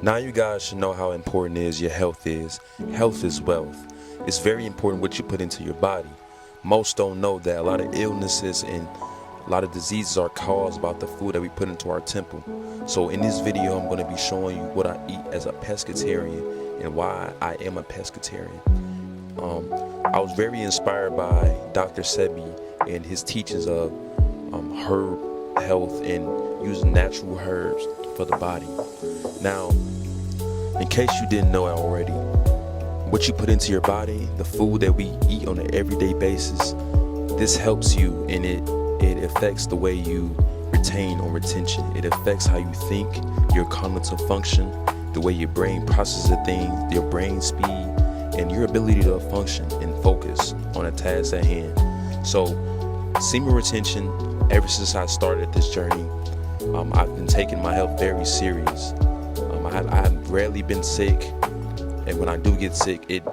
Now you guys should know how important your health is. Health is wealth. It's very important what you put into your body. Most don't know that a lot of illnesses and a lot of diseases are caused by the food that we put into our temple. So in this video, I'm going to be showing you what I eat as a pescatarian and why I am a pescatarian. I was very inspired by Dr. Sebi and his teachings of herb health and using natural herbs for the body. Now, in case you didn't know it already, what you put into your body, the food that we eat on an everyday basis, this helps you, and it affects the way you retain or retention. It affects how you think, your cognitive function, the way your brain processes things, your brain speed, and your ability to function and focus on a task at hand. So, semen retention, ever since I started this journey, I've been taking my health very serious. I've rarely been sick, and when I do get sick, it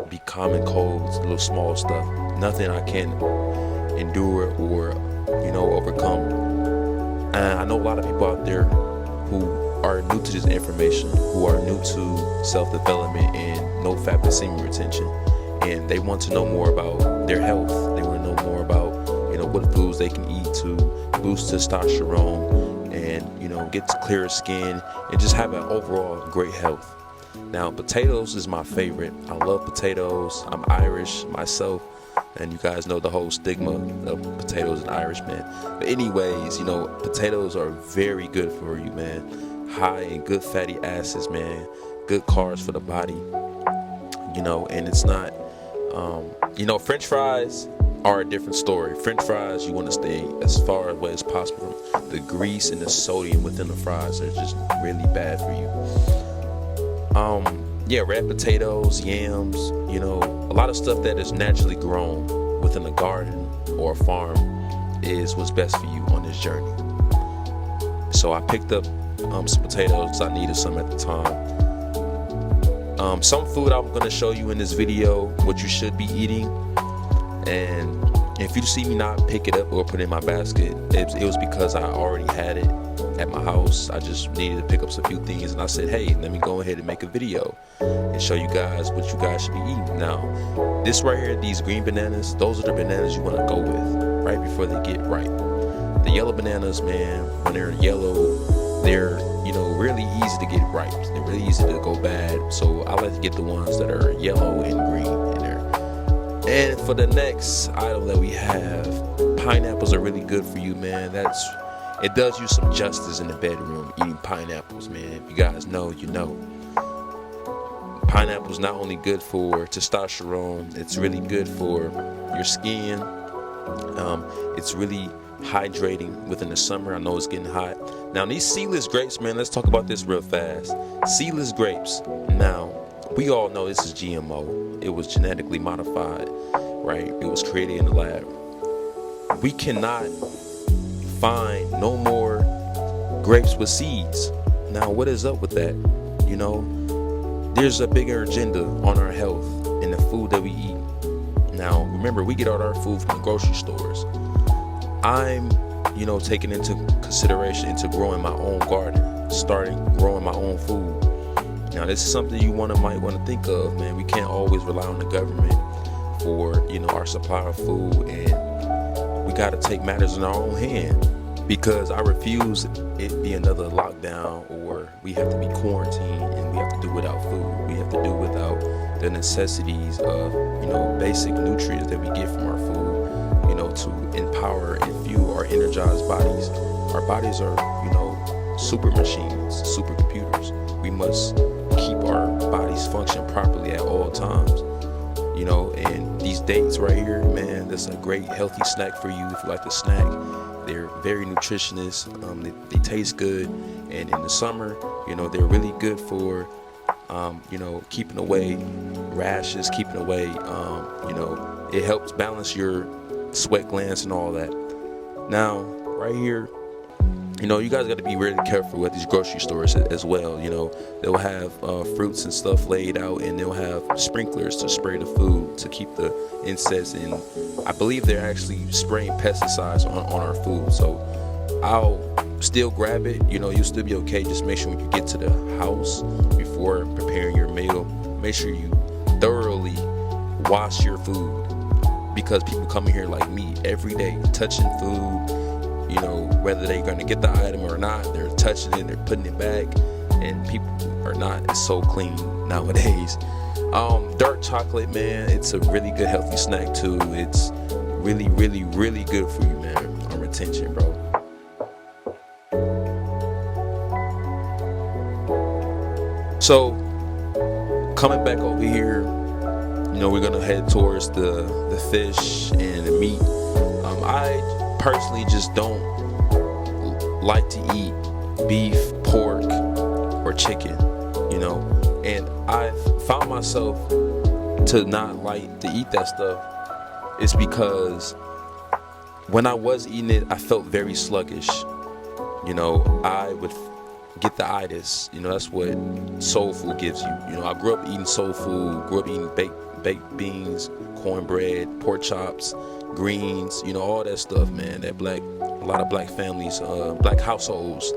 be common colds, little small stuff, nothing I can endure or overcome. And I know a lot of people out there who are new to this information, who are new to self-development and no fap and semen retention, and they want to know more about their health. They want to know more about what foods they can eat to boost testosterone and get clearer skin and just have an overall great health. Now, potatoes is my favorite. I love potatoes. I'm Irish myself, and you guys know the whole stigma of potatoes and Irishmen. But anyways, potatoes are very good for you, man. High in good fatty acids, man. Good carbs for the body. And it's not, French fries are a different story. French fries, you want to stay as far away as possible. The grease and the sodium within the fries are just really bad for you. Red potatoes, yams, a lot of stuff that is naturally grown within a garden or a farm is what's best for you on this journey. So I picked up some potatoes because I needed some at the time. Some food I'm going to show you in this video, what you should be eating. And if you see me not pick it up or put it in my basket, it was because I already had it at my house. I just needed to pick up some few things, and I said, hey, let me go ahead and make a video and show you guys what you guys should be eating. Now, this right here, these green bananas, those are the bananas you want to go with right before they get ripe. The yellow bananas, man, when they're yellow, they're really easy to get ripe. They're really easy to go bad. So I like to get the ones that are yellow and green in there. And for the next item that we have, pineapples are really good for you, man. It does you some justice in the bedroom, eating pineapples, man. If you guys know, you know. Pineapples not only good for testosterone, it's really good for your skin. It's really hydrating within the summer. I know it's getting hot. Now, these seedless grapes, man, let's talk about this real fast. Seedless grapes. Now, we all know this is GMO. It was genetically modified, right? It was created in the lab. We cannot find no more grapes with seeds. Now, what is up with that? There's a bigger agenda on our health and the food that we eat. Now, remember, we get all our food from the grocery stores. I'm, taking into consideration into growing my own garden, starting growing my own food. Now, this is something you might want to think of, man. We can't always rely on the government for, our supply of food, and we got to take matters in our own hand, because I refuse it be another lockdown or we have to be quarantined and we have to do without food. We have to do without the necessities of, basic nutrients that we get from our food, to empower and fuel our energized bodies. Our bodies are, super machines, super computers. We must keep our bodies function properly at all times. And these dates right here, man, that's a great healthy snack for you if you like to snack. They're very nutritious. They taste good, and in the summer, they're really good for, keeping away rashes, keeping away, it helps balance your sweat glands and all that. Now, right here, you guys got to be really careful at these grocery stores as well. They'll have fruits and stuff laid out, and they'll have sprinklers to spray the food to keep the insects in. I believe they're actually spraying pesticides on our food. So I'll still grab it, you'll still be okay. Just make sure when you get to the house, before preparing your meal, make sure you thoroughly wash your food, because people come in here like me every day touching food, whether they're going to get the item or not, they're touching it, they're putting it back, and people are not so clean nowadays. Dark chocolate, man, it's a really good healthy snack too. It's really, really, really good for you, man, on retention, bro. So coming back over here, we're gonna head towards the fish and the meat. I personally just don't like to eat beef, pork, or chicken, and I've found myself to not like to eat that stuff. It's because when I was eating it, I felt very sluggish. I would get the itis. That's what soul food gives you. I grew up eating soul food, grew up eating baked beans, cornbread, pork chops, greens, all that stuff, man. A lot of black families, black households,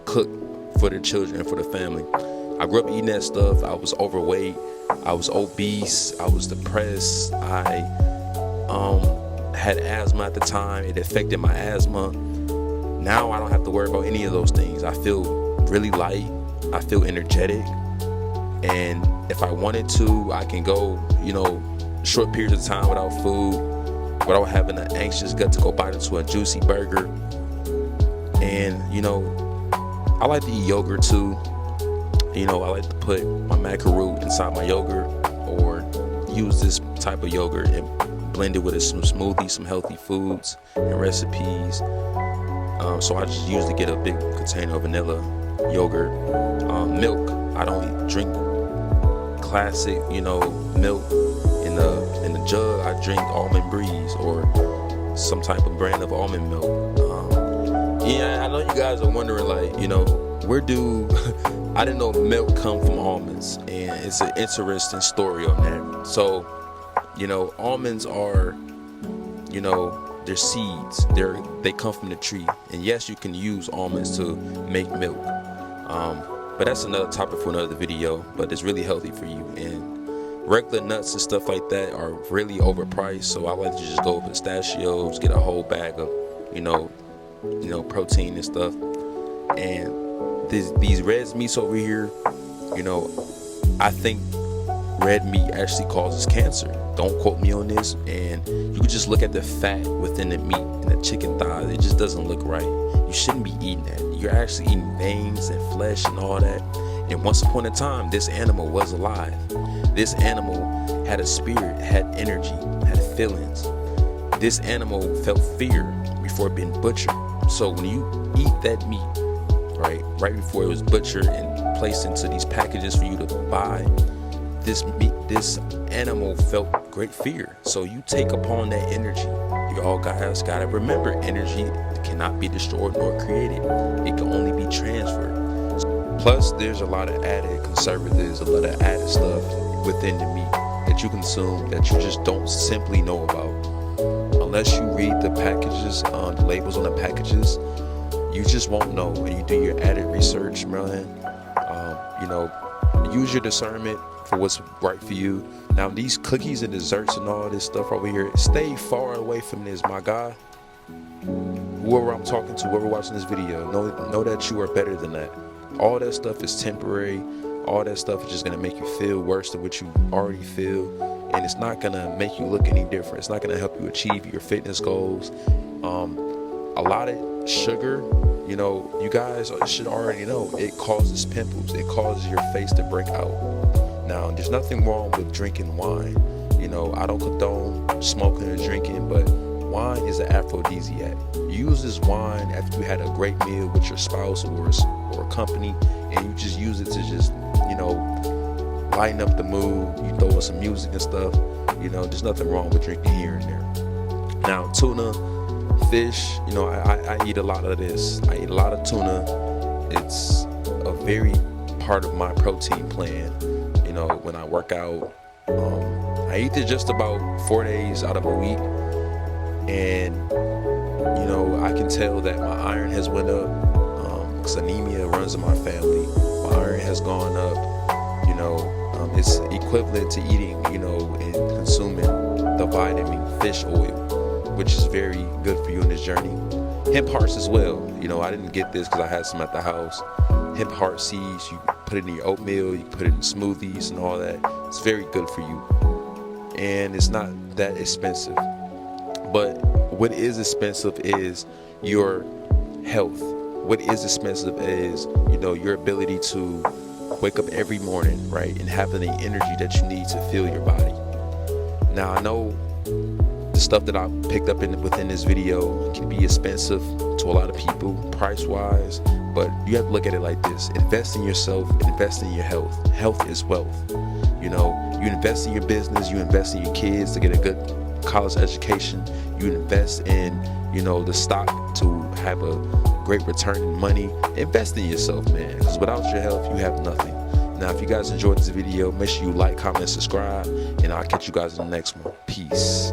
cook for their children and for the family. I grew up eating that stuff. I was overweight, I was obese, I was depressed, I had asthma at the time. It affected my asthma. Now I don't have to worry about any of those things. I feel really light, I feel energetic, and if I wanted to, I can go, short periods of time without food, without having an anxious gut to go bite into a juicy burger. And I like to eat yogurt too. I like to put my macaroon inside my yogurt, or use this type of yogurt and blend it with some smoothies, some healthy foods and recipes. So I just usually get a big container of vanilla yogurt. Milk, I don't drink classic, milk in the jug. I drink Almond Breeze or some type of brand of almond milk. I know you guys are wondering, like, where do I didn't know milk come from almonds, and it's an interesting story on that. So, almonds are, they're seeds. They come from the tree, and yes, you can use almonds to make milk. But that's another topic for another video. But it's really healthy for you, and regular nuts and stuff like that are really overpriced. So I like to just go with pistachios, get a whole bag of, protein and stuff. And these red meats over here, I think red meat actually causes cancer. Don't quote me on this. And you can just look at the fat within the meat and the chicken thighs. It just doesn't look right. You shouldn't be eating that. You're actually eating veins and flesh and all that. And once upon a time, this animal was alive. This animal had a spirit, had energy, had feelings. This animal felt fear before being butchered. So when you eat that meat, right before it was butchered and placed into these packages for you to buy, this animal felt great fear. So you take upon that energy. You all guys gotta remember, energy cannot be destroyed nor created. It can only be transferred. Plus, there's a lot of added conservatives, a lot of added stuff within the meat that you consume that you just don't simply know about. Unless you read the packages, the labels on the packages, you just won't know. When you do your added research, man, use your discernment for what's right for you. Now, these cookies and desserts and all this stuff over here, stay far away from this, my guy. Whoever I'm talking to, whoever watching this video, know that you are better than that. All that stuff is temporary. All that stuff is just gonna make you feel worse than what you already feel, and it's not gonna make you look any different. It's not gonna help you achieve your fitness goals. A lot of sugar, you guys should already know, it causes pimples. It causes your face to break out. Now, there's nothing wrong with drinking wine. I don't condone smoking or drinking, but wine is an aphrodisiac. Use this wine after you had a great meal with your spouse or company, and you just use it to just, lighten up the mood. You throw in some music and stuff. There's nothing wrong with drinking here and there. Now, tuna, fish, I eat a lot of this. I eat a lot of tuna. It's a very part of my protein plan. When I work out, I eat it just about 4 days out of a week. And You know, I can tell that my iron has went up, because anemia runs in my family. My iron has gone up. You know, it's equivalent to eating, you know, and consuming the vitamin fish oil, which is very good for you in this journey. Hemp hearts as well. You know, I didn't get this because I had some at the house. Hemp heart seeds, you put it in your oatmeal, you put it in smoothies and all that. It's very good for you, and it's not that expensive. But what is expensive is your health. What is expensive is, you know, your ability to wake up every morning, right, and having the energy that you need to fuel your body. Now, I know the stuff that I picked up within this video can be expensive to a lot of people, price-wise, but you have to look at it like this. Invest in yourself, invest in your health. Health is wealth. You know, you invest in your business, you invest in your kids to get a good college education, you invest in, you know, the stock to have a great return in money. Invest in yourself, man, because without your health, you have nothing. Now, if you guys enjoyed this video, make sure you like, comment, and subscribe, and I'll catch you guys in the next one. Peace.